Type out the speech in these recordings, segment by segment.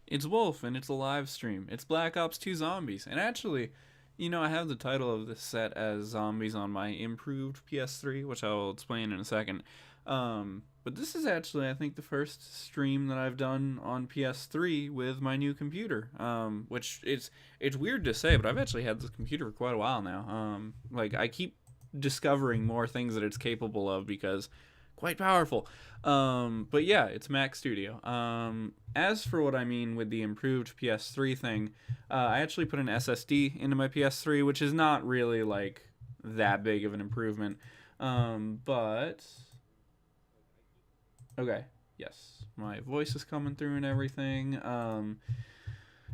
It's Wolf, and it's a live stream. It's Black Ops 2 Zombies. And actually, I have the title of this set as Zombies on my improved PS3, which I will explain in a second. But this is actually, I think, the first stream that I've done on PS3 with my new computer. Which it's weird to say, but I've actually had this computer for quite a while now. Like I keep discovering more things that it's capable of because quite powerful. But yeah, it's Mac Studio. As for what I mean with the improved PS3 thing, I actually put an SSD into my PS3, which is not really like that big of an improvement. But okay, yes, my voice is coming through and everything.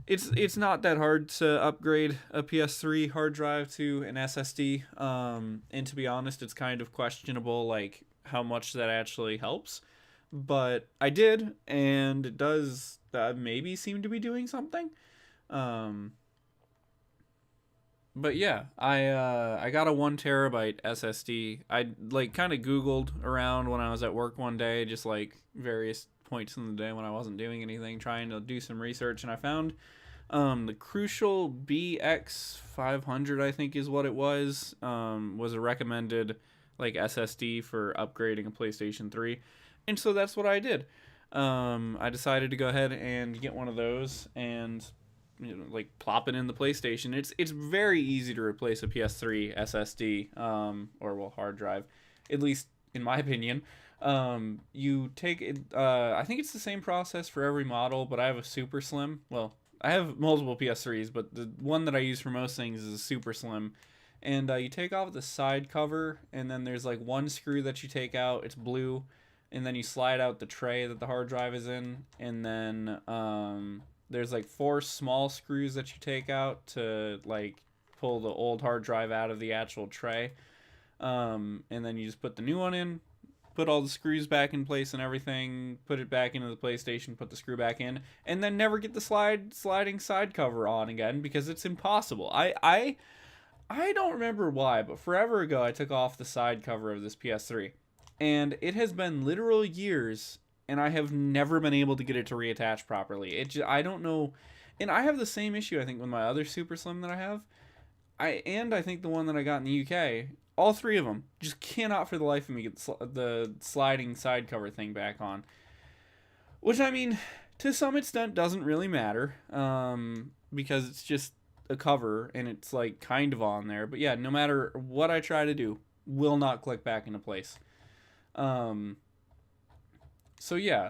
It's not that hard to upgrade a PS3 hard drive to an SSD. And to be honest, it's kind of questionable like how much that actually helps. But I did, and it does maybe seem to be doing something. Um, but yeah, I got a 1 terabyte SSD. I like kind of Googled around when I was at work one day, just like various points in the day when I wasn't doing anything, trying to do some research, and I found the Crucial BX500, I think is what it was a recommended like SSD for upgrading a PlayStation 3. And so that's what I did. I decided to go ahead and get one of those and like plop it in the PlayStation. It's very easy to replace a PS3 SSD or well hard drive, at least in my opinion. You take it. I think it's the same process for every model, but I have a super slim. Well, I have multiple PS3s, but the one that I use for most things is a super slim. And you take off the side cover, and then there's like one screw that you take out. It's blue, and then you slide out the tray that the hard drive is in, and then there's like four small screws that you take out to like pull the old hard drive out of the actual tray. And then you just put the new one in, put all the screws back in place and everything, put it back into the PlayStation, put the screw back in, and then never get the sliding side cover on again because it's impossible. I don't remember why, but forever ago I took off the side cover of this PS3, and it has been literal years, and I have never been able to get it to reattach properly. I don't know, and I have the same issue I think with my other Super Slim that I have. I think the one that I got in the UK, all three of them just cannot for the life of me get the sliding side cover thing back on. Which I mean, to some extent, doesn't really matter, because it's just a cover and it's like kind of on there. But yeah, no matter what I try to do, will not click back into place. Um, so yeah,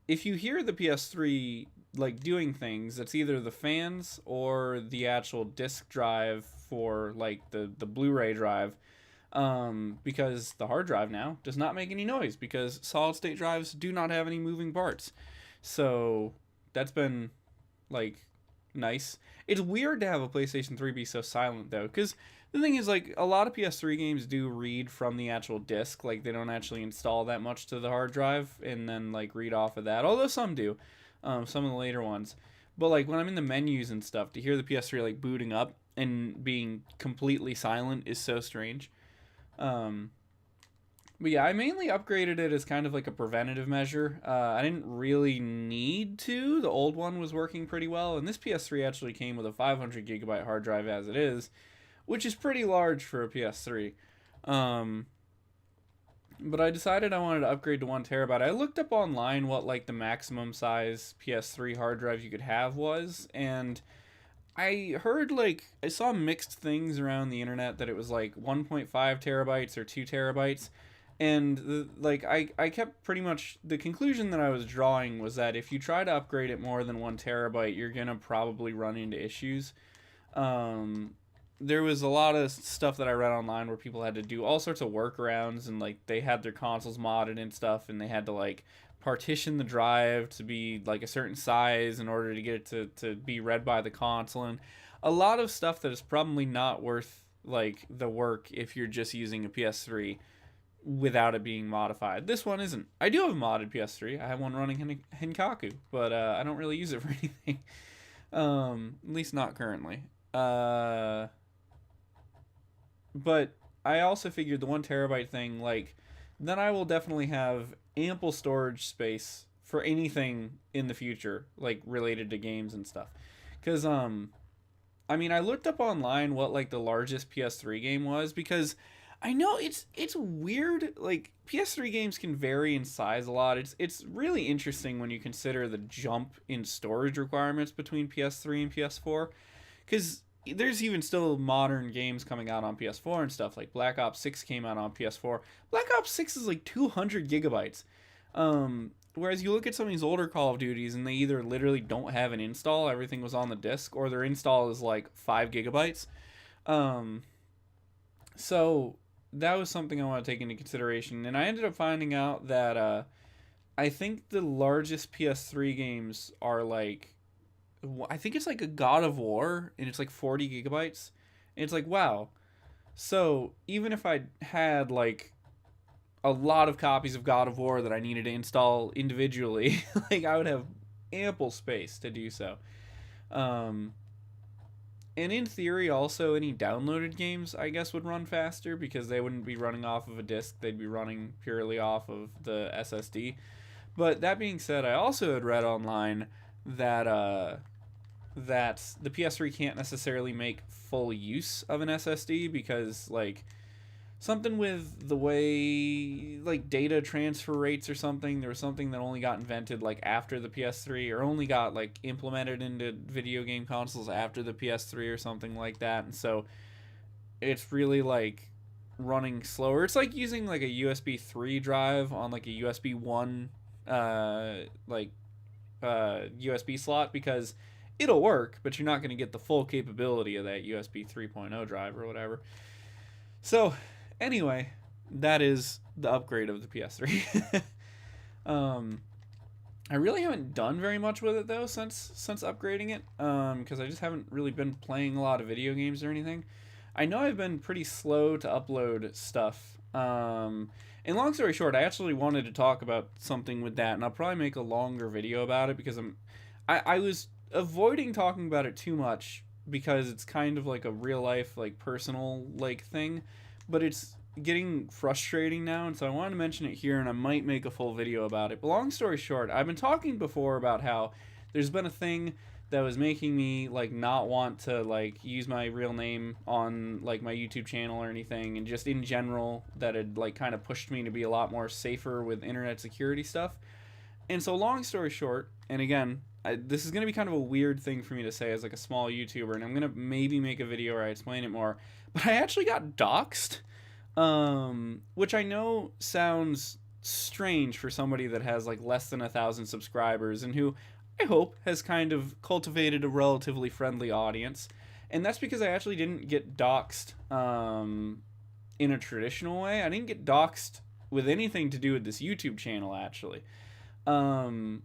if you hear the PS3 like doing things, it's either the fans or the actual disk drive for like the Blu-ray drive. Because the hard drive now does not make any noise because solid state drives do not have any moving parts. So that's been like nice. It's weird to have a PlayStation 3 be so silent though, because the thing is like a lot of PS3 games do read from the actual disc. Like they don't actually install that much to the hard drive and then like read off of that. Although some do, some of the later ones. But like when I'm in the menus and stuff, to hear the PS3 like booting up and being completely silent is so strange. Um, but yeah, I mainly upgraded it as kind of like a preventative measure. I didn't really need to. The old one was working pretty well, and this PS3 actually came with a 500 gigabyte hard drive as it is, which is pretty large for a PS3. Um, but I decided I wanted to upgrade to 1 terabyte. I looked up online what like the maximum size PS3 hard drive you could have was, and I heard like I saw mixed things around the internet that it was like 1.5 terabytes or 2 terabytes, and like I kept pretty much the conclusion that I was drawing was that if you try to upgrade it more than 1 terabyte, you're gonna probably run into issues. Um, there was a lot of stuff that I read online where people had to do all sorts of workarounds and like they had their consoles modded and stuff, and they had to like partition the drive to be like a certain size in order to get it to be read by the console, and a lot of stuff that is probably not worth like the work if you're just using a PS3 without it being modified. This one isn't. I do have a modded PS3. I have one running Hinkaku, but I don't really use it for anything. At least not currently. But I also figured the 1 terabyte thing, like, then I will definitely have ample storage space for anything in the future, like related to games and stuff. Because I mean, I looked up online what like the largest PS3 game was, because I know it's weird. Like PS3 games can vary in size a lot. It's really interesting when you consider the jump in storage requirements between PS3 and PS4, because there's even still modern games coming out on PS4 and stuff. Like Black Ops 6 came out on PS4. Black Ops 6 is like 200 gigabytes. Whereas you look at some of these older Call of Duties and they either literally don't have an install, everything was on the disc, or their install is like 5 gigabytes. So that was something I want to take into consideration. And I ended up finding out that I think the largest PS3 games are like, I think it's like a God of War, and it's like 40 gigabytes. And it's like, wow. So even if I had like a lot of copies of God of War that I needed to install individually, like I would have ample space to do so. And in theory, also any downloaded games, I guess, would run faster because they wouldn't be running off of a disc. They'd be running purely off of the SSD. But that being said, I also had read online that that the PS3 can't necessarily make full use of an SSD because, like, something with the way, like, data transfer rates or something, there was something that only got invented, like, after the PS3, or only got, like, implemented into video game consoles after the PS3 or something like that. And so it's really, like, running slower. It's like using, like, a USB 3 drive on, like, a USB 1 USB slot, because it'll work, but you're not going to get the full capability of that USB 3.0 drive or whatever. So anyway, that is the upgrade of the PS3. I really haven't done very much with it though since upgrading it, because I just haven't really been playing a lot of video games or anything. I know I've been pretty slow to upload stuff. And long story short, I actually wanted to talk about something with that, and I'll probably make a longer video about it because I was avoiding talking about it too much because it's kind of like a real life, like, personal, like, thing, but it's getting frustrating now, and so I wanted to mention it here, and I might make a full video about it. But long story short, I've been talking before about how there's been a thing that was making me, like, not want to, like, use my real name on, like, my YouTube channel or anything, and just in general that had, like, kind of pushed me to be a lot more safer with internet security stuff. And so long story short, and again, this is going to be kind of a weird thing for me to say as, like, a small YouTuber, and I'm going to maybe make a video where I explain it more, but I actually got doxxed, which I know sounds strange for somebody that has, like, less than 1,000 subscribers, and who I hope has kind of cultivated a relatively friendly audience. And that's because I actually didn't get doxxed in a traditional way. I didn't get doxxed with anything to do with this YouTube channel, actually. And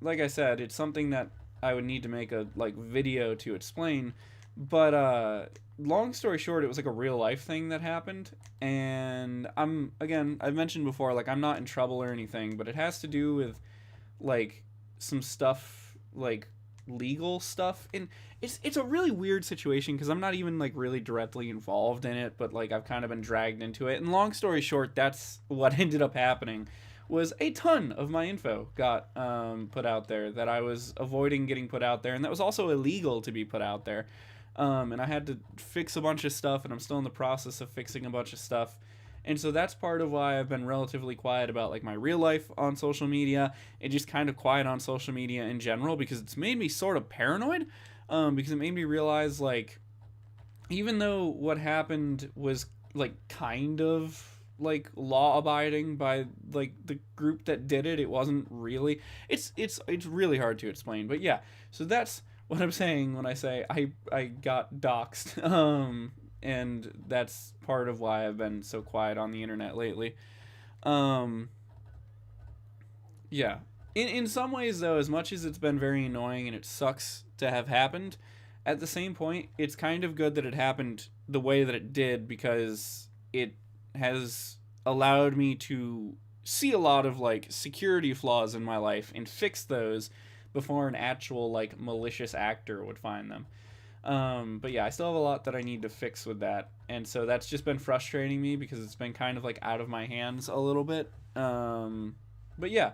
like I said, it's something that I would need to make a, like, video to explain. But long story short, it was like a real life thing that happened. And I've mentioned before, like, I'm not in trouble or anything, but it has to do with, like, some stuff, like, legal stuff. And it's a really weird situation because I'm not even, like, really directly involved in it, but, like, I've kind of been dragged into it. And long story short, that's what ended up happening, was a ton of my info got put out there that I was avoiding getting put out there, and that was also illegal to be put out there. And I had to fix a bunch of stuff, and I'm still in the process of fixing a bunch of stuff. And so that's part of why I've been relatively quiet about, like, my real life on social media, and just kind of quiet on social media in general, because it's made me sort of paranoid, because it made me realize, like, even though what happened was, like, kind of, like, law-abiding by, like, the group that did it, it wasn't really. It's really hard to explain, but yeah. So that's what I'm saying when I say I got doxxed. And that's part of why I've been so quiet on the internet lately. Yeah. In some ways, though, as much as it's been very annoying and it sucks to have happened, at the same point, it's kind of good that it happened the way that it did, because it has allowed me to see a lot of, like, security flaws in my life and fix those before an actual, like, malicious actor would find them. But yeah, I still have a lot that I need to fix with that, and so that's just been frustrating me because it's been kind of, like, out of my hands a little bit. But yeah,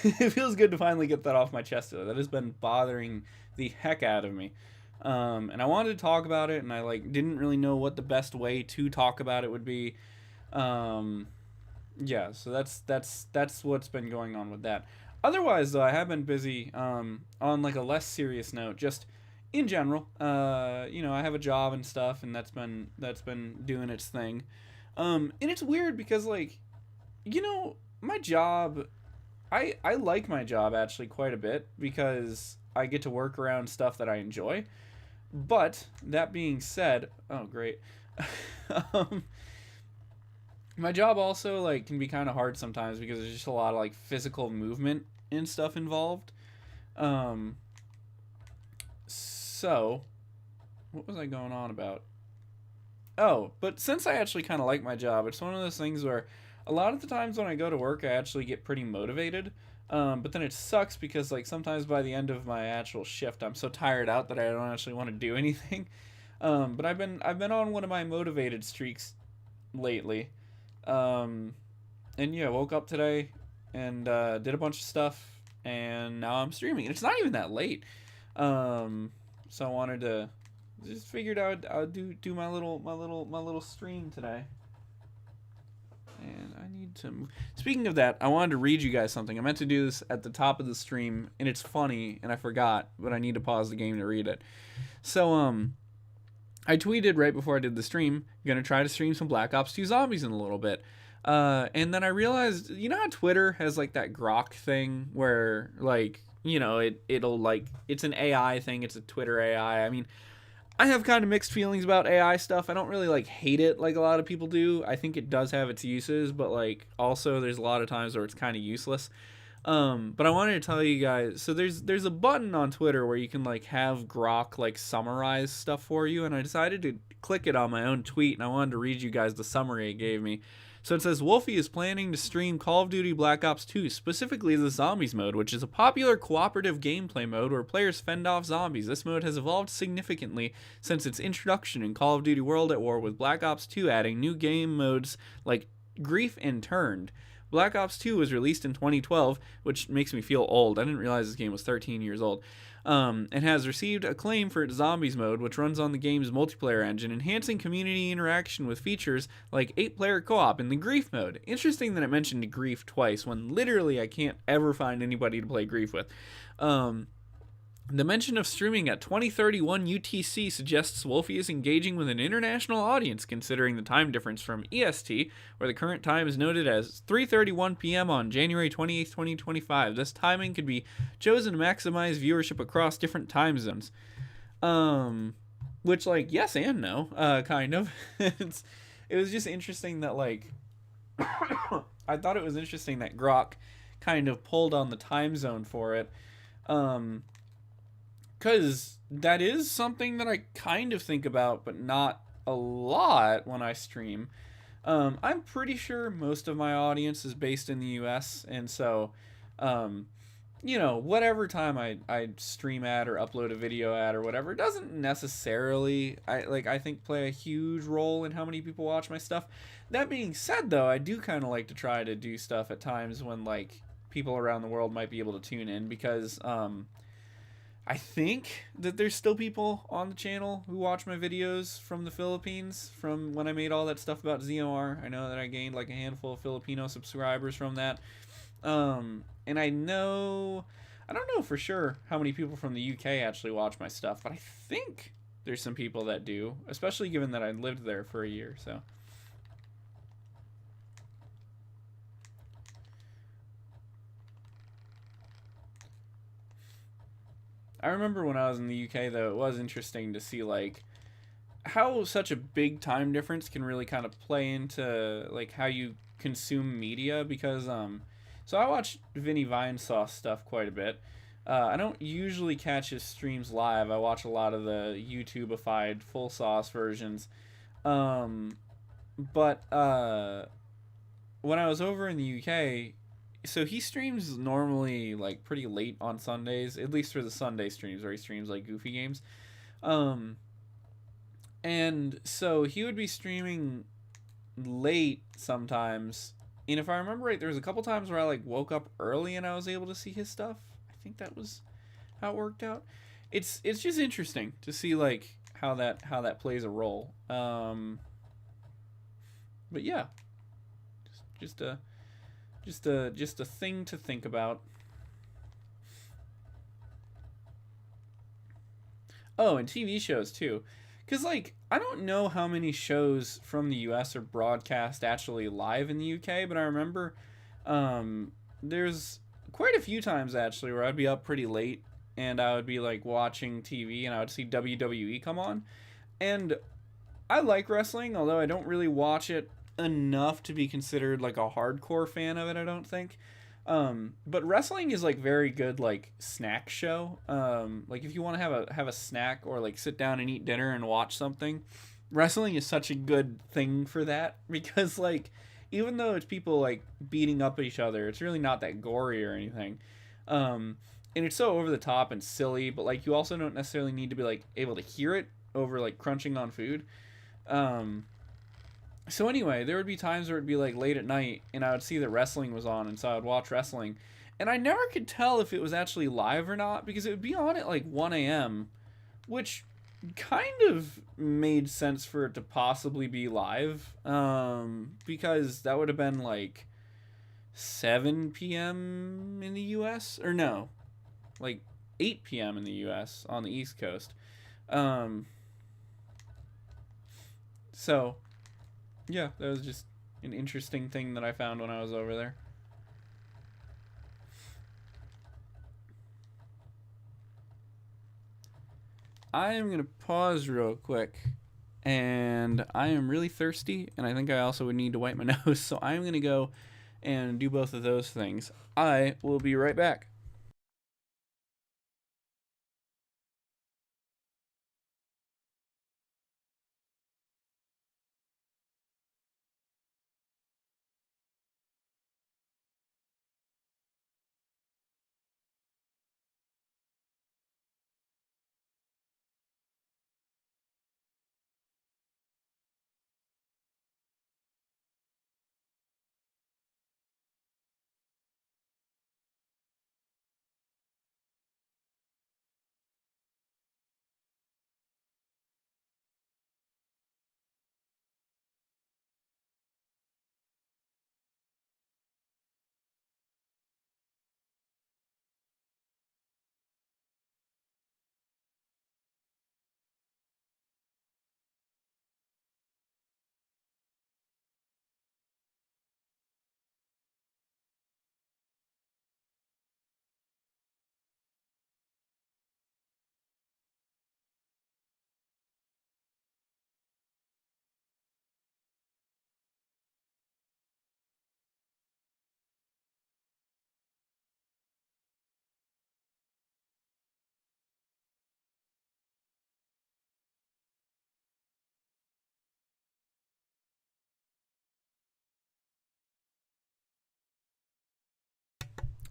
it feels good to finally get that off my chest. That has been bothering the heck out of me. And I wanted to talk about it, and I like didn't really know what the best way to talk about it would be. Um, yeah, so that's what's been going on with that. Otherwise, though, I have been busy on like a less serious note, just in general. I have a job and stuff, and that's been doing its thing. And it's weird because like, my job, I like my job actually quite a bit because I get to work around stuff that I enjoy. But that being said, oh great. um, my job also like can be kind of hard sometimes because there's just a lot of like physical movement and stuff involved. Um, so what was I going on about? Oh, but since I actually kind of like my job, it's one of those things where a lot of the times when I go to work, I actually get pretty motivated. But then it sucks because like sometimes by the end of my actual shift, I'm so tired out that I don't actually want to do anything. But I've been on one of my motivated streaks lately. Um, and yeah, woke up today and did a bunch of stuff, and now I'm streaming. And it's not even that late. So I wanted to just figured I'd do my little stream today. And I need to move. Speaking of that, I wanted to read you guys something. I meant to do this at the top of the stream, and it's funny, and I forgot, but I need to pause the game to read it. So I tweeted right before I did the stream, I'm gonna try to stream some Black Ops 2 Zombies in a little bit. And then I realized, you know how Twitter has like that grok thing where like, it'll like it's an AI thing, it's a Twitter AI. I mean, I have kind of mixed feelings about AI stuff. I don't really like hate it like a lot of people do. I think it does have its uses, but like also there's a lot of times where it's kind of useless. But I wanted to tell you guys, so there's a button on Twitter where you can like have Grok like summarize stuff for you, and I decided to click it on my own tweet, and I wanted to read you guys the summary it gave me. So it says Wolfie is planning to stream Call of Duty Black Ops 2, specifically the Zombies mode, which is a popular cooperative gameplay mode where players fend off zombies. This mode has evolved significantly since its introduction in Call of Duty World at War, with Black Ops 2 adding new game modes like Grief and Turned. Black Ops 2 was released in 2012, which makes me feel old. I didn't realize this game was 13 years old. And has received acclaim for its Zombies mode, which runs on the game's multiplayer engine, enhancing community interaction with features like 8-player co-op in the Grief mode. Interesting that it mentioned Grief twice, when literally I can't ever find anybody to play Grief with. The mention of streaming at 2031 UTC suggests Wolfie is engaging with an international audience, considering the time difference from EST, where the current time is noted as 3:31 p.m. on January 28, 2025. This timing could be chosen to maximize viewership across different time zones. Which, like, yes and no, kind of. It was just interesting that, like, I thought it was interesting that Grok kind of pulled on the time zone for it. Because that is something that I kind of think about, but not a lot when I stream. I'm pretty sure most of my audience is based in the US, and so, whatever time I stream at or upload a video at or whatever, doesn't necessarily, I think, play a huge role in how many people watch my stuff. That being said, though, I do kind of like to try to do stuff at times when, like, people around the world might be able to tune in, because, I think that there's still people on the channel who watch my videos from the Philippines, from when I made all that stuff about ZOR. I know that I gained like a handful of Filipino subscribers from that. And I don't know for sure how many people from the UK actually watch my stuff, but I think there's some people that do, especially given that I lived there for a year, so. I remember when I was in the UK, though, it was interesting to see, like, how such a big time difference can really kind of play into, like, how you consume media, because, so I watch Vinny Vinesauce stuff quite a bit. I don't usually catch his streams live. I watch a lot of the YouTube-ified full sauce versions. But when I was over in the UK, so he streams normally like pretty late on Sundays, at least for the Sunday streams where he streams like goofy games. And so he would be streaming late sometimes, And if I remember right, there was a couple times where I like woke up early and I was able to see his stuff. I think that was how it worked out. It's just interesting to see like how that plays a role. But yeah, just a just a thing to think about. Oh, and TV shows too. Cuz like I don't know how many shows from the US are broadcast actually live in the UK, but I remember there's quite a few times actually where I'd be up pretty late and I would be like watching TV and I would see WWE come on. And I like wrestling, although I don't really watch it enough to be considered like a hardcore fan of it, I don't think. But wrestling is like very good like snack show. Like if you want to have a snack or like sit down and eat dinner and watch something, wrestling is such a good thing for that because like even though it's people like beating up each other, it's really not that gory or anything. And it's so over the top and silly, but like you also don't necessarily need to be like able to hear it over like crunching on food. Um, so anyway, there would be times where it'd be like late at night and I would see that wrestling was on and so I would watch wrestling. And I never could tell if it was actually live or not because it would be on at like 1 a.m., which kind of made sense for it to possibly be live. Because that would have been like 7 p.m. in the US or no, like 8 p.m. in the US on the East Coast. Um, so yeah, that was just an interesting thing that I found when I was over there. I am gonna pause real quick, and I am really thirsty, and I think I also would need to wipe my nose. So I'm gonna go and do both of those things. I will be right back.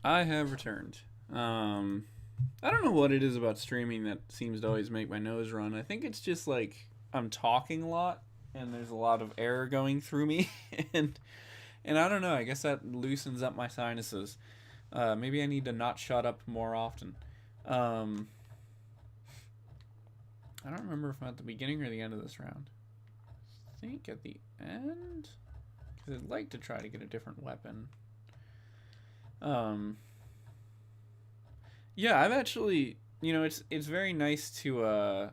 I have returned. Um, I don't know what it is about streaming that seems to always make my nose run. I think it's just like I'm talking a lot and there's a lot of air going through me, and I don't know. I guess that loosens up my sinuses. Maybe I need to not shut up more often. Um, I don't remember if I'm at the beginning or the end of this round. I think at the end, because I'd like to try to get a different weapon. Um, yeah, I've actually, it's very nice to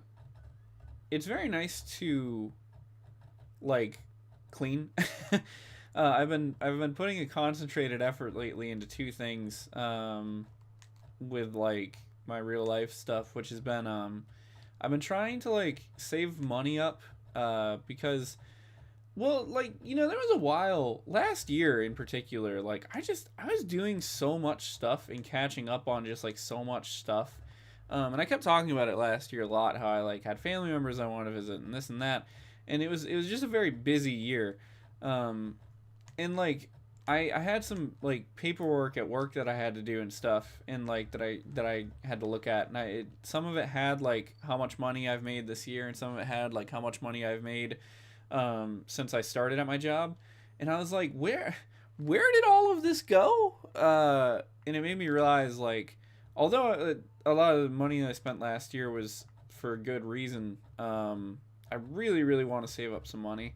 it's very nice to like clean. I've been putting a concentrated effort lately into two things. With like my real life stuff, which has been I've been trying to like save money up because well, like, there was a while last year in particular, like I was doing so much stuff and catching up on just like so much stuff. And I kept talking about it last year a lot, how I like had family members I wanted to visit and this and that. And it was just a very busy year. Um, and like I had some like paperwork at work that I had to do and stuff and like that I had to look at and some of it had like how much money I've made this year and some of it had like how much money I've made since I started at my job, and I was like, where did all of this go? And it made me realize, like, although a lot of the money I spent last year was for a good reason, I really, really want to save up some money.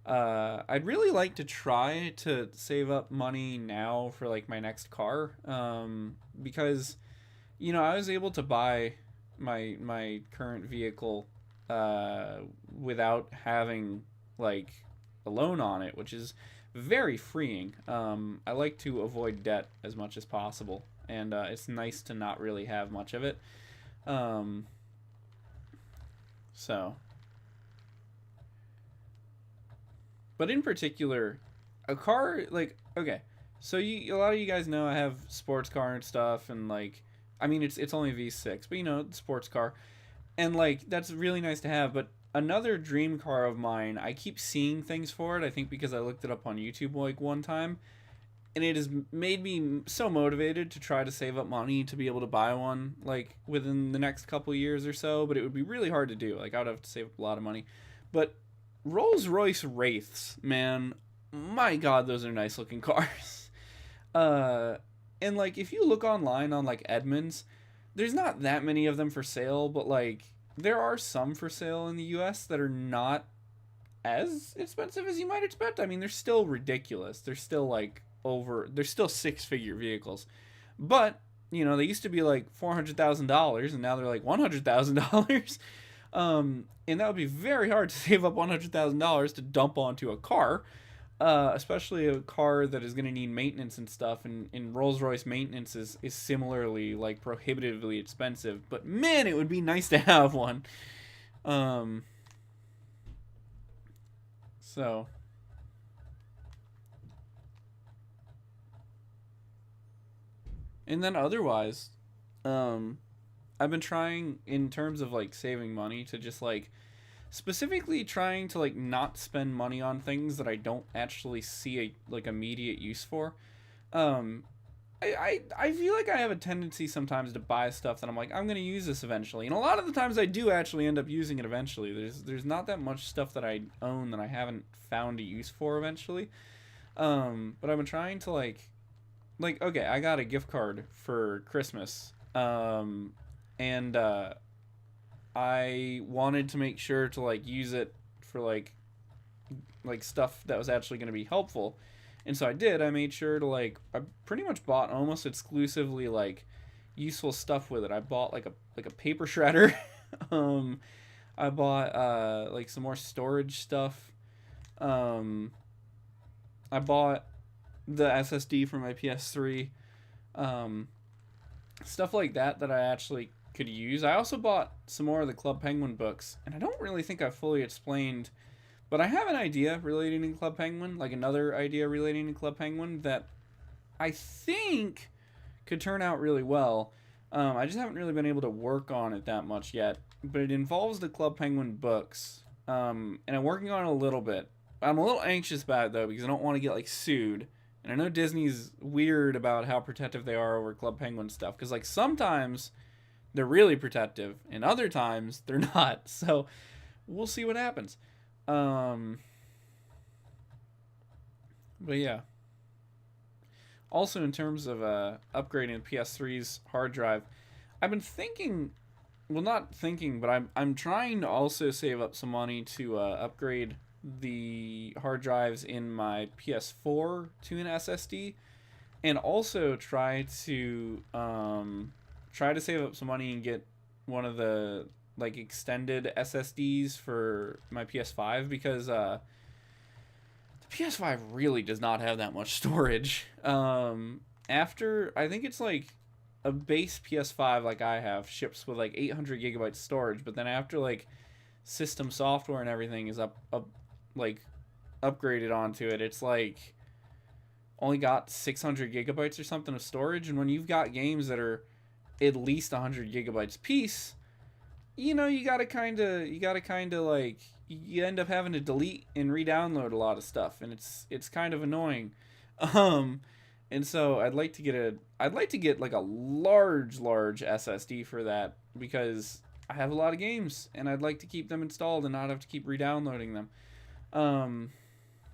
I'd really like to try to save up money now for like my next car, because I was able to buy my current vehicle without having like a loan on it, which is very freeing. I like to avoid debt as much as possible, and it's nice to not really have much of it. Um, so, but in particular, a car like okay, so a lot of you guys know I have sports car and stuff, and like, I mean it's only V6, but sports car, and like that's really nice to have. But another dream car of mine, I keep seeing things for it. I think because I looked it up on YouTube like one time, and it has made me so motivated to try to save up money to be able to buy one like within the next couple years or so. But it would be really hard to do. Like I would have to save up a lot of money. But Rolls Royce Wraiths, man, my God, those are nice looking cars. Uh, and like if you look online on like Edmunds, there's not that many of them for sale, but like there are some for sale in the U.S. that are not as expensive as you might expect. I mean, they're still ridiculous. They're still like they're still six-figure vehicles, but they used to be like $400,000, and now they're like $100,000. And that would be very hard to save up $100,000 to dump onto a car, especially a car that is going to need maintenance and stuff. And in Rolls-Royce, maintenance is similarly like prohibitively expensive. But man, it would be nice to have one. So. And then otherwise, I've been trying in terms of like saving money to just like specifically trying to like not spend money on things that I don't actually see a like immediate use for. Um, I feel like I have a tendency sometimes to buy stuff that I'm like, I'm gonna use this eventually, and a lot of the times I do actually end up using it eventually. There's not that much stuff that I own that I haven't found a use for eventually. But I've been trying to like okay, I got a gift card for Christmas. And I wanted to make sure to like use it for like stuff that was actually going to be helpful. And so I did. I made sure to I pretty much bought almost exclusively like useful stuff with it. I bought like a paper shredder. I bought like some more storage stuff. I bought the SSD for my PS3. Stuff like that I actually could use. I also bought some more of the Club Penguin books, and I don't really think I've fully explained, but I have an idea relating to Club Penguin, like another idea relating to Club Penguin that I think could turn out really well. I just haven't really been able to work on it that much yet, but it involves the Club Penguin books, and I'm working on it a little bit. I'm a little anxious about it though because I don't want to get like sued. And I know Disney's weird about how protective they are over Club Penguin stuff. Because, like, sometimes they're really protective. And other times they're not. So, we'll see what happens. But, yeah. Also, in terms of upgrading the PS3's hard drive, I've been thinking... Well, not thinking, but I'm trying to also save up some money to upgrade the hard drives in my PS4 to an SSD, and also try to save up some money and get one of the like extended SSDs for my PS5 because the PS5 really does not have that much storage. After I think it's like a base PS5 like I have ships with like 800 gigabytes storage, but then after like system software and everything is like upgraded onto it, it's like only got 600 gigabytes or something of storage. And when you've got games that are at least 100 gigabytes piece, you gotta kind of like you end up having to delete and re-download a lot of stuff, and it's kind of annoying. And so I'd like to get like a large SSD for that because I have a lot of games and I'd like to keep them installed and not have to keep re-downloading them.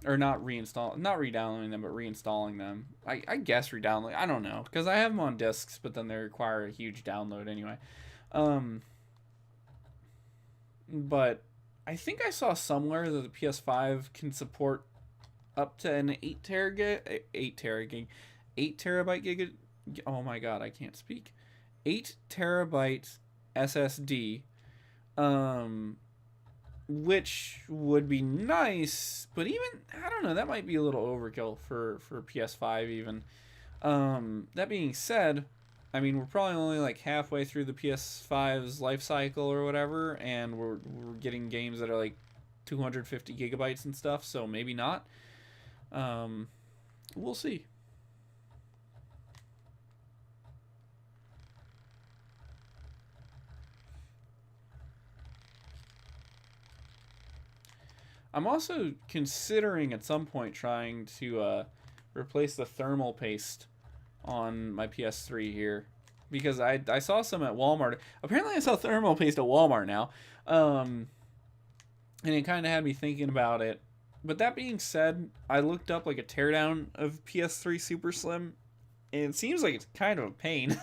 or not re-downloading them, but reinstalling them. I guess re-downloading. I don't know, because I have them on discs, but then they require a huge download anyway. Um, but I think I saw somewhere that the PS5 can support up to an 8 terabyte giga. Oh my god, I can't speak. 8 terabyte SSD. Which would be nice, but even I don't know, that might be a little overkill for PS5 even. That being said, I mean we're probably only like halfway through the PS5's life cycle or whatever, and we're getting games that are like 250 gigabytes and stuff, so maybe not. We'll see. I'm also considering at some point trying to replace the thermal paste on my PS3 here, because I saw some at Walmart. Apparently, I saw thermal paste at Walmart now, and it kind of had me thinking about it. But that being said, I looked up like a teardown of PS3 Super Slim, and it seems like it's kind of a pain.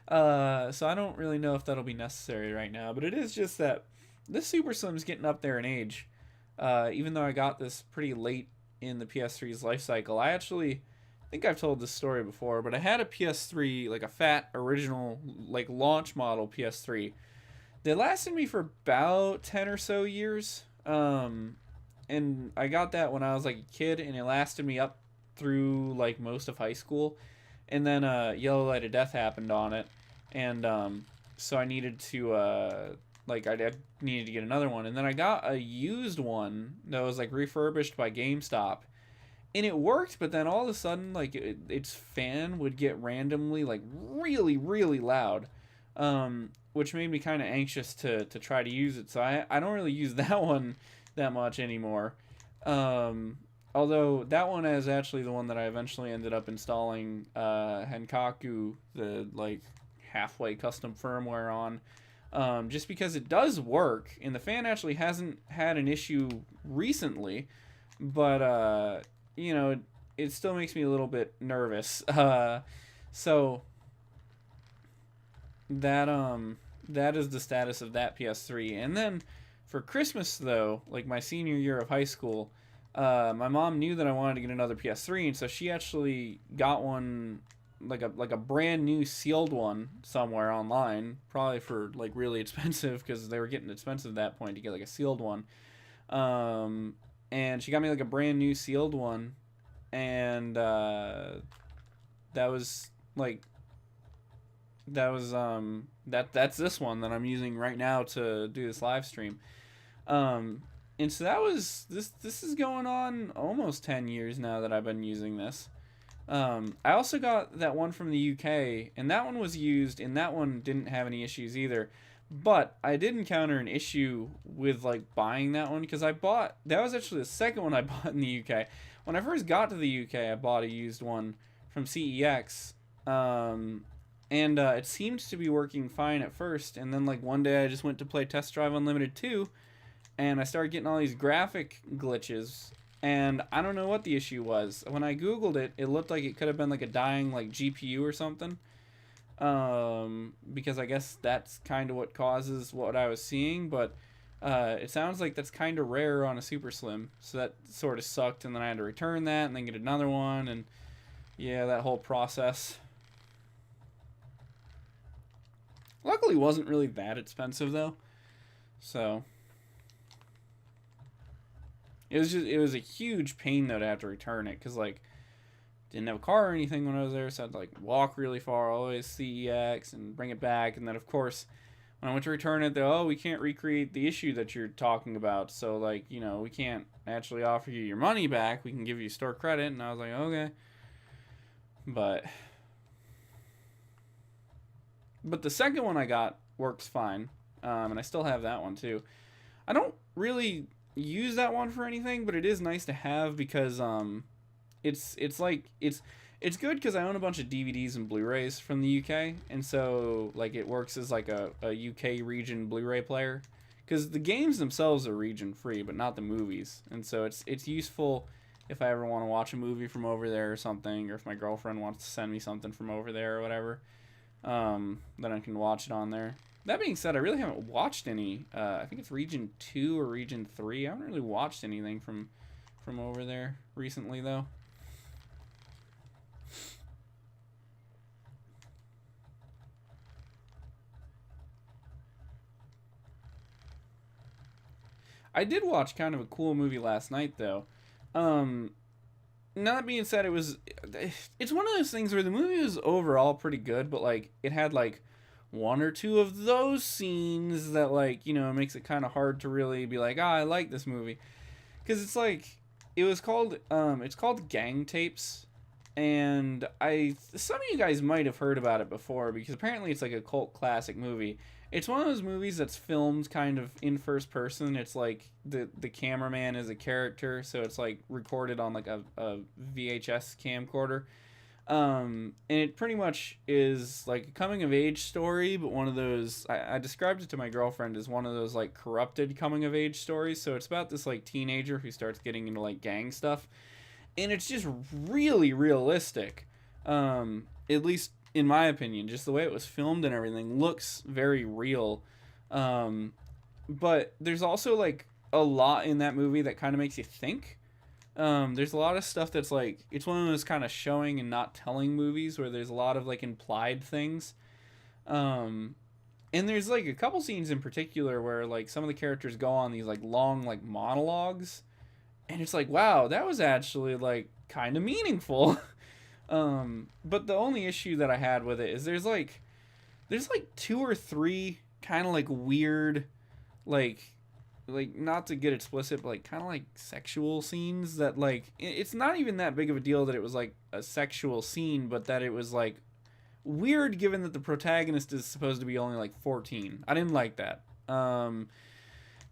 So I don't really know if that'll be necessary right now. But it is just that this Super Slim's getting up there in age. Even though I got this pretty late in the PS3's life cycle, I actually think I've told this story before, but I had a PS3, like a fat original, like launch model PS3. They lasted me for about 10 or so years. And I got that when I was like a kid, and it lasted me up through like most of high school. And then Yellow Light of Death happened on it, and so I needed to I needed to get another one, and then I got a used one that was like refurbished by GameStop, and it worked. But then all of a sudden, like its fan would get randomly like really really loud, which made me kind of anxious to try to use it. So I don't really use that one that much anymore. Although that one is actually the one that I eventually ended up installing Henkaku, the like halfway custom firmware on, just because it does work, and the fan actually hasn't had an issue recently, but it still makes me a little bit nervous. So that is the status of that PS3. And then for Christmas though, like my senior year of high school, my mom knew that I wanted to get another PS3, and so she actually got one, like a brand new sealed one somewhere online, probably for like really expensive, because they were getting expensive at that point to get like a sealed one. And she got me like a brand new sealed one, and that was that's this one that I'm using right now to do this live stream. And so that was this is going on almost 10 years now that I've been using this. I also got that one from the UK, and that one was used, and that one didn't have any issues either. But I did encounter an issue with like buying that one, because that was actually the second one I bought in the UK. When I first got to the UK, I bought a used one from CEX, and it seemed to be working fine at first, and then like one day I just went to play Test Drive Unlimited 2, and I started getting all these graphic glitches, and I don't know what the issue was. When I googled it, it looked like it could have been like a dying like GPU or something, because I guess that's kind of what causes what I was seeing. But it sounds like that's kind of rare on a Super Slim, so that sort of sucked, and then I had to return that and then get another one, and yeah, that whole process. Luckily, it wasn't really that expensive though, so it was a huge pain though to have to return it, because like didn't have a car or anything when I was there, so I had to like walk really far all the way to CEX and bring it back. And then of course when I went to return it, we can't recreate the issue that you're talking about, so like we can't actually offer you your money back. We can give you store credit. And I was like, okay. But the second one I got works fine, and I still have that one too. I don't really use that one for anything, but it is nice to have, because it's good because I own a bunch of DVDs and Blu-rays from the UK, and so like it works as like a UK region Blu-ray player, because the games themselves are region free, but not the movies, and so it's useful if I ever want to watch a movie from over there or something, or if my girlfriend wants to send me something from over there or whatever, then I can watch it on there. That being said, I really haven't watched any. I think it's Region 2 or Region 3. I haven't really watched anything from over there recently, though. I did watch kind of a cool movie last night, though. Um, Now that being said, it's one of those things where the movie was overall pretty good, but like it had like one or two of those scenes that like it makes it kind of hard to really be like, I like this movie, because it's like it's called Gang Tapes, and some of you guys might have heard about it before because apparently it's like a cult classic movie. It's one of those movies that's filmed kind of in first person. It's like the cameraman is a character, so it's like recorded on like a VHS camcorder. And it pretty much is like a coming of age story, but one of those, I described it to my girlfriend as one of those like corrupted coming of age stories. So it's about this like teenager who starts getting into like gang stuff, and it's just really realistic. At least in my opinion, just the way it was filmed and everything looks very real. But there's also like a lot in that movie that kind of makes you think. There's a lot of stuff that's like, it's one of those kind of showing and not telling movies where there's a lot of like implied things. And there's like a couple scenes in particular where like some of the characters go on these like long like monologues, and it's like, wow, that was actually like kind of meaningful. But the only issue that I had with it is there's like two or three kind of like weird, like not to get explicit, but like kind of like sexual scenes that like it's not even that big of a deal that it was like a sexual scene, but that it was like weird given that the protagonist is supposed to be only like 14. I didn't like that.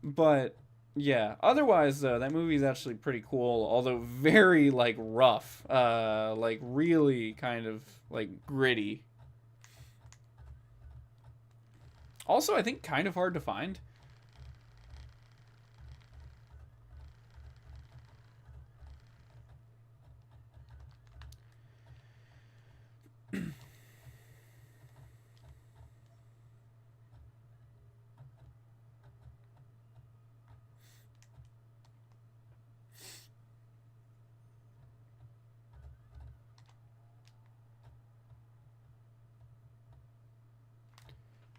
But yeah, otherwise though, that movie is actually pretty cool, although very like rough, like really kind of like gritty. Also, I think kind of hard to find.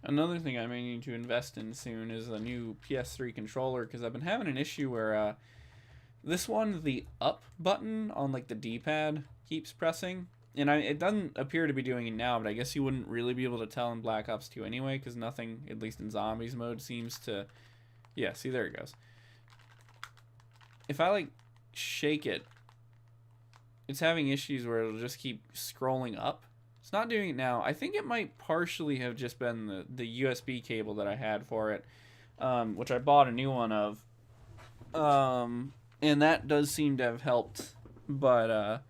Another thing I may need to invest in soon is a new PS3 controller, because I've been having an issue where this one, the up button on like the D-pad keeps pressing, and it doesn't appear to be doing it now, but I guess you wouldn't really be able to tell in Black Ops 2 anyway, because nothing, at least in Zombies mode, seems to... Yeah, see, there it goes. If I like shake it, it's having issues where it'll just keep scrolling up. It's not doing it now. I think it might partially have just been the USB cable that I had for it, which I bought a new one of. And that does seem to have helped. But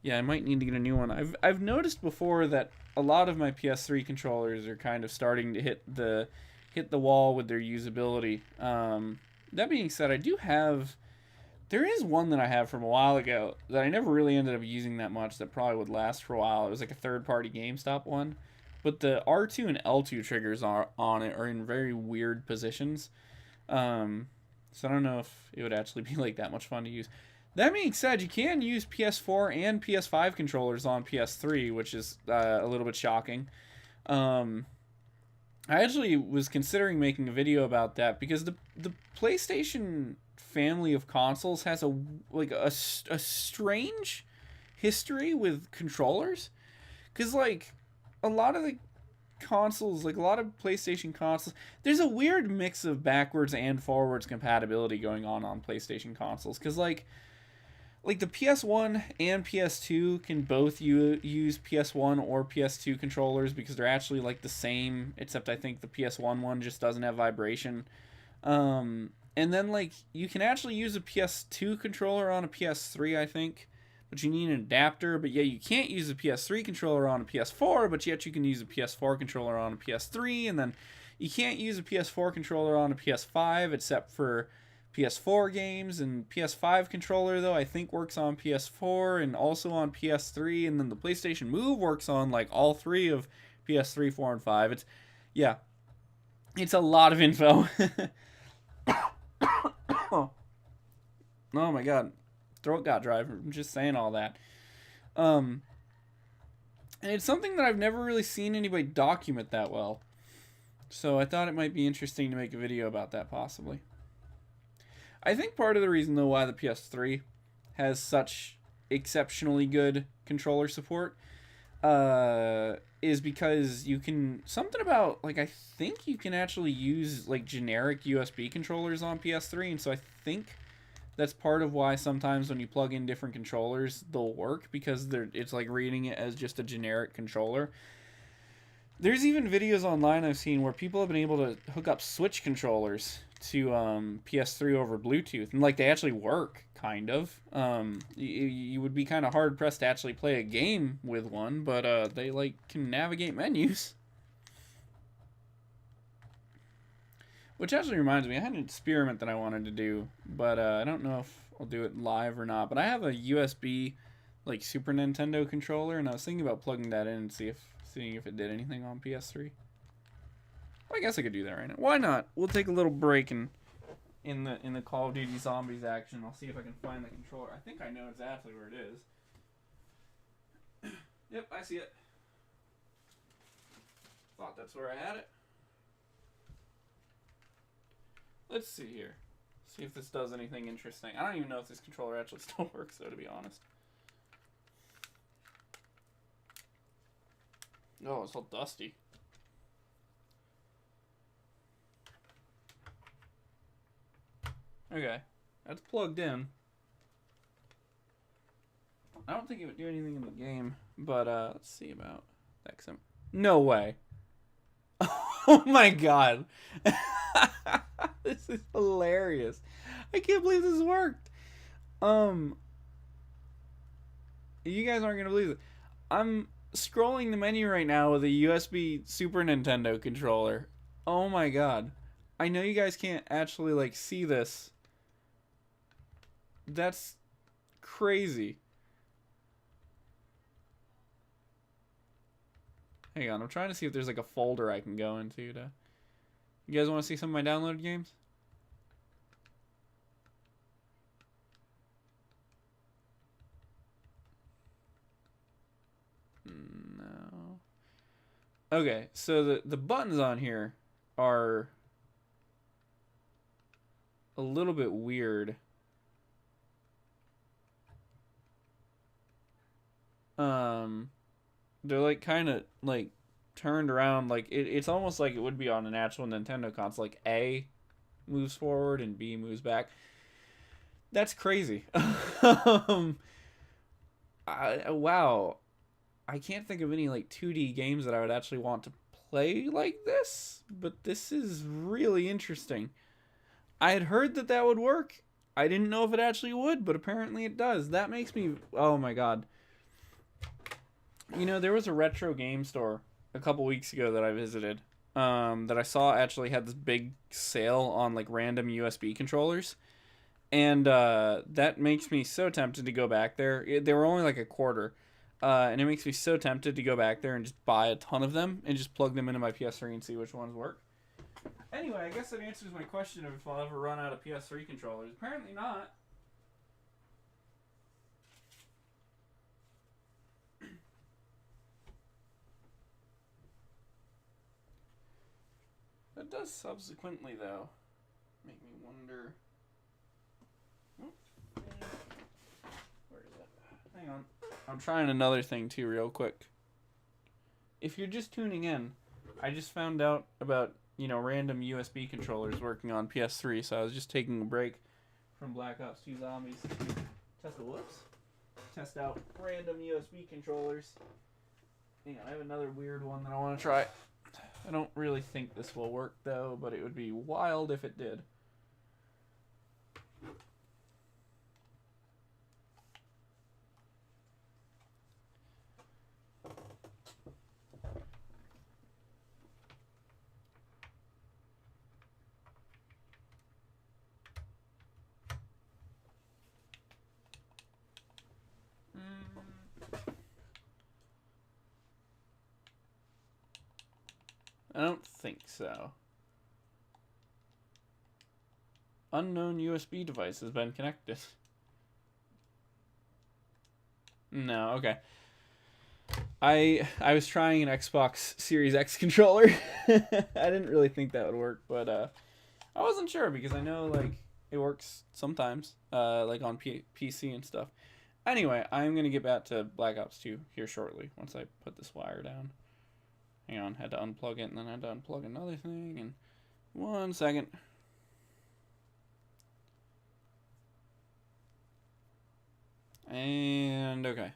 yeah, I might need to get a new one. I've noticed before that a lot of my PS3 controllers are kind of starting to hit the wall with their usability. That being said, there is one that I have from a while ago that I never really ended up using that much, that probably would last for a while. It was like a third-party GameStop one. But the R2 and L2 triggers on it are in very weird positions. So I don't know if it would actually be like that much fun to use. That being said, you can use PS4 and PS5 controllers on PS3, which is a little bit shocking. I actually was considering making a video about that because the PlayStation family of consoles has a strange history with controllers, because like a lot of the consoles, like a lot of PlayStation consoles, there's a weird mix of backwards and forwards compatibility going on PlayStation consoles, because like the PS1 and PS2 can both use PS1 or PS2 controllers, because they're actually like the same, except I think the PS1 one just doesn't have vibration. And then, like, you can actually use a PS2 controller on a PS3, I think, but you need an adapter. But yeah, you can't use a PS3 controller on a PS4, but yet you can use a PS4 controller on a PS3, and then You can't use a PS4 controller on a PS5 except for PS4 games, and PS5 controller though I think works on PS4 and also on PS3, and then the PlayStation Move works on like all three of PS3, 4, and 5. It's a lot of info. Oh my god, throat got dry from just saying all that. And it's something that I've never really seen anybody document that well. So I thought it might be interesting to make a video about that possibly. I think part of the reason though why the PS3 has such exceptionally good controller support is because you can, something about, like, I think you can actually use like generic USB controllers on PS3, and so I think that's part of why sometimes when you plug in different controllers they'll work, because it's like reading it as just a generic controller. There's even videos online I've seen where people have been able to hook up Switch controllers to PS3 over Bluetooth, and like they actually work, kind of. You would be kind of hard pressed to actually play a game with one, but they like can navigate menus. Which actually reminds me, I had an experiment that I wanted to do, but I don't know if I'll do it live or not. But I have a USB like Super Nintendo controller, and I was thinking about plugging that in and seeing if it did anything on PS3. Well, I guess I could do that right now. Why not? We'll take a little break in the Call of Duty Zombies action. I'll see if I can find the controller. I think I know exactly where it is. Yep, I see it. Thought that's where I had it. Let's see here. See if this does anything interesting. I don't even know if this controller actually still works, though, to be honest. Oh, it's all dusty. Okay, that's plugged in. I don't think it would do anything in the game, but let's see about that. No way. Oh my god. This is hilarious. I can't believe this worked. You guys aren't gonna believe it. I'm scrolling the menu right now with a USB Super Nintendo controller. Oh my god. I know you guys can't actually like see this. That's crazy. Hang on, I'm trying to see if there's like a folder I can go into to... You guys want to see some of my downloaded games? No. Okay, so the buttons on here are a little bit weird. They're like kind of like turned around, like it's almost like it would be on an actual Nintendo console. Like A moves forward and B moves back. That's crazy. Wow. I can't think of any like 2D games that I would actually want to play like this, but this is really interesting. I had heard that that would work. I didn't know if it actually would, but apparently it does. That makes me... Oh my god. You know, there was a retro game store a couple weeks ago that I visited that I saw actually had this big sale on like random USB controllers. And that makes me so tempted to go back there. They were only like a quarter. And it makes me so tempted to go back there and just buy a ton of them and just plug them into my PS3 and see which ones work. Anyway, I guess that answers my question of if I'll ever run out of PS3 controllers. Apparently not. That does subsequently, though, make me wonder... Where is it? Hang on. I'm trying another thing, too, real quick. If you're just tuning in, I just found out about, you know, random USB controllers working on PS3, so I was just taking a break from Black Ops 2 Zombies to test out random USB controllers. Hang on, I have another weird one that I want to try. I don't really think this will work, though, but it would be wild if it did. think so. Unknown USB device has been connected. No, okay. I was trying an Xbox Series X controller. I didn't really think that would work, but I wasn't sure because I know like it works sometimes, like on PC and stuff. Anyway, I'm gonna get back to Black Ops 2 here shortly once I put this wire down. Hang on, had to unplug it and then I had to unplug another thing. And 1 second. And okay.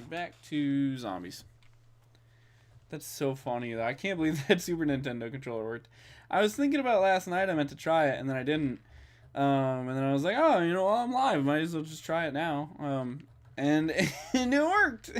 Back to zombies. That's so funny though. I can't believe that Super Nintendo controller worked. I was thinking about it last night. I meant to try it and then I didn't. And then I was like, oh, you know, while I'm live, might as well just try it now. And and it worked.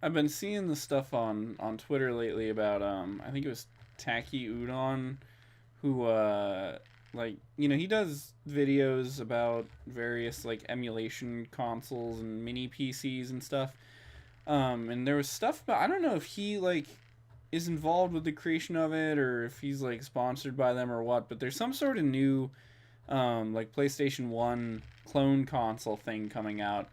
I've been seeing the stuff on Twitter lately about I think it was Taki Udon, who like, you know, he does videos about various like emulation consoles and mini PCs and stuff. And there was stuff about, I don't know if he like is involved with the creation of it or if he's like sponsored by them or what, but there's some sort of new like PlayStation 1 clone console thing coming out.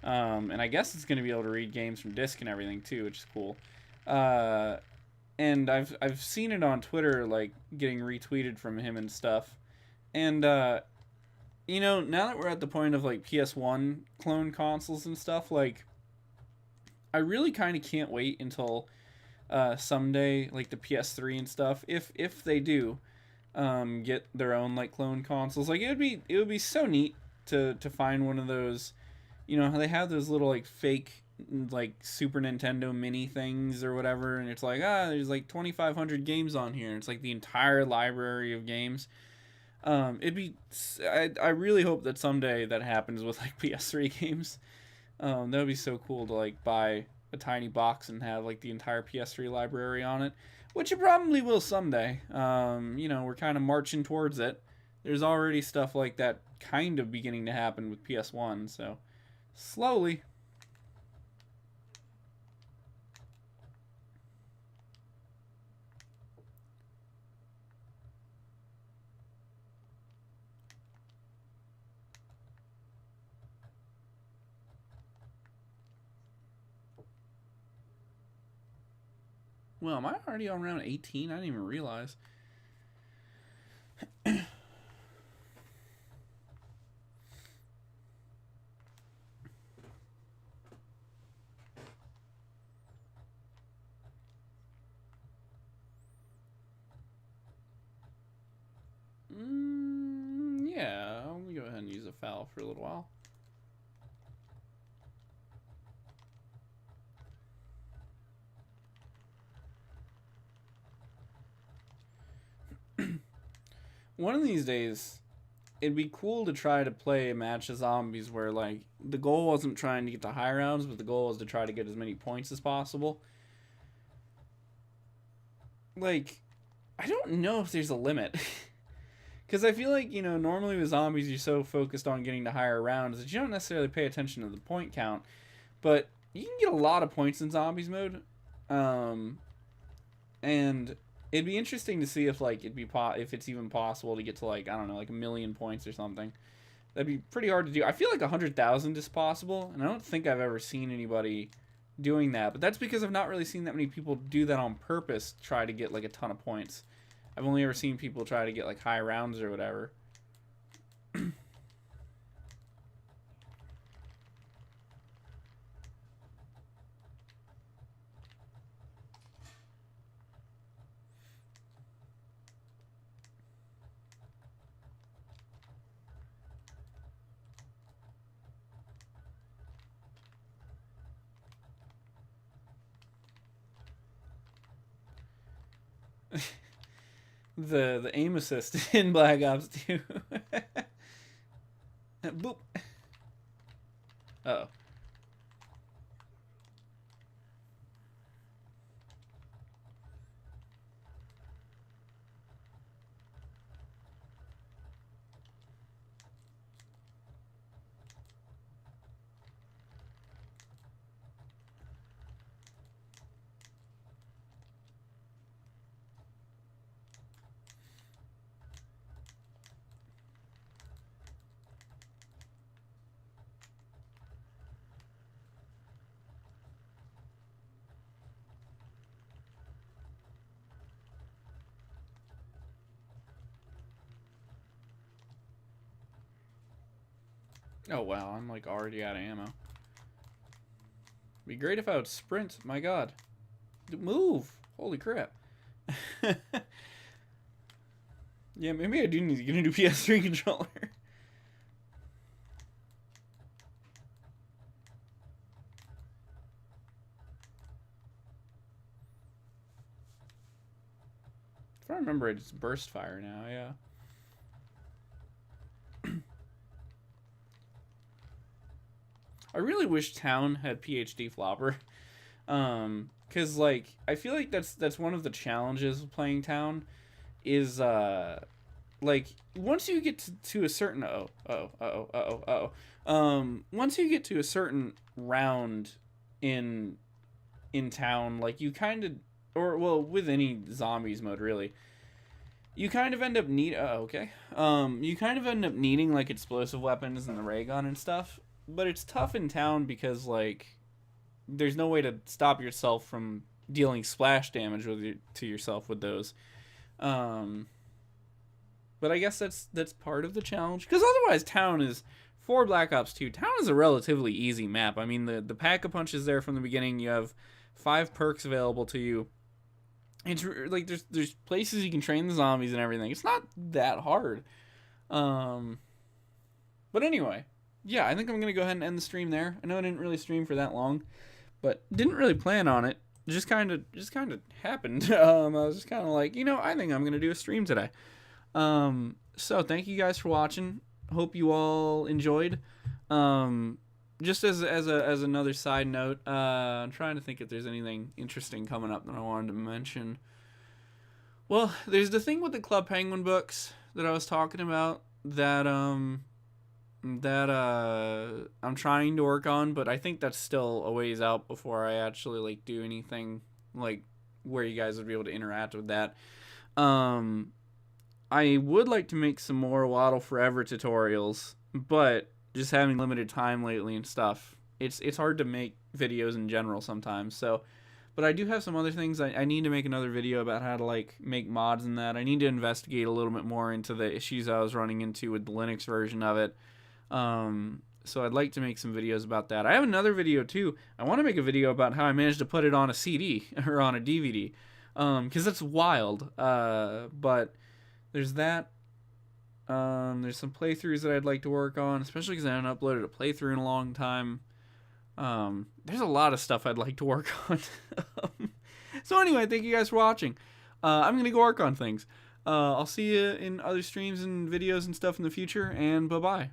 And I guess it's going to be able to read games from disc and everything too, which is cool. And I've seen it on Twitter, like getting retweeted from him and stuff. And you know, now that we're at the point of like PS1 clone consoles and stuff, like I really kind of can't wait until someday, like the PS3 and stuff, if they do get their own like clone consoles. Like it would be so neat to find one of those. You know, they have those little like fake like Super Nintendo mini things or whatever, and it's like, there's like 2,500 games on here. And it's like the entire library of games. I really hope that someday that happens with like PS3 games. That would be so cool to like buy a tiny box and have like the entire PS3 library on it, which it probably will someday. You know, we're kind of marching towards it. There's already stuff like that kind of beginning to happen with PS1, so slowly. Well, am I already on round 18? I didn't even realize. Yeah, I'll go ahead and use a foul for a little while. One of these days, it'd be cool to try to play a match of zombies where, like, the goal wasn't trying to get to high rounds, but the goal was to try to get as many points as possible. Like, I don't know if there's a limit. Because I feel like, you know, normally with zombies, you're so focused on getting to higher rounds that you don't necessarily pay attention to the point count. But you can get a lot of points in zombies mode. And it'd be interesting to see if like if it's even possible to get to like, I don't know, like 1,000,000 points or something. That'd be pretty hard to do. I feel like 100,000 is possible, and I don't think I've ever seen anybody doing that. But that's because I've not really seen that many people do that on purpose to try to get like a ton of points. I've only ever seen people try to get like high rounds or whatever. The aim assist in Black Ops 2. Boop. Uh-oh. Oh wow, I'm like already out of ammo. Be great if I would sprint. My god. Move! Holy crap. Yeah, maybe I do need to get a new PS3 controller. If I remember, it's burst fire now, yeah. I really wish Town had PhD Flopper. Cause like I feel like that's one of the challenges of playing Town is like once you get to a certain once you get to a certain round in Town, like you kind of, or well, with any zombies mode really, you kind of end up you kind of end up needing like explosive weapons and the ray gun and stuff. But it's tough in Town because like there's no way to stop yourself from dealing splash damage to yourself with those. But I guess that's part of the challenge, because otherwise Town is, for Black Ops 2, Town is a relatively easy map. I mean, the pack-a-punch is there from the beginning. You have 5 perks available to you. It's like there's places you can train the zombies and everything. It's not that hard. But anyway, yeah, I think I'm gonna go ahead and end the stream there. I know I didn't really stream for that long, but didn't really plan on it. It just kind of happened. I was just kind of like, I think I'm gonna do a stream today. So thank you guys for watching. Hope you all enjoyed. Just as another side note, I'm trying to think if there's anything interesting coming up that I wanted to mention. Well, there's the thing with the Club Penguin books that I was talking about that I'm trying to work on, but I think that's still a ways out before I actually like do anything like where you guys would be able to interact with that. I would like to make some more Waddle Forever tutorials, but just having limited time lately and stuff, it's hard to make videos in general sometimes. So, but I do have some other things. I need to make another video about how to like make mods and that. I need to investigate a little bit more into the issues I was running into with the Linux version of it. So I'd like to make some videos about that. I have another video too. I want to make a video about how I managed to put it on a CD or on a DVD, because that's wild. But there's that. There's some playthroughs that I'd like to work on, especially because I haven't uploaded a playthrough in a long time. There's a lot of stuff I'd like to work on. So anyway, thank you guys for watching. I'm gonna go work on things. I'll see you in other streams and videos and stuff in the future, and bye-bye.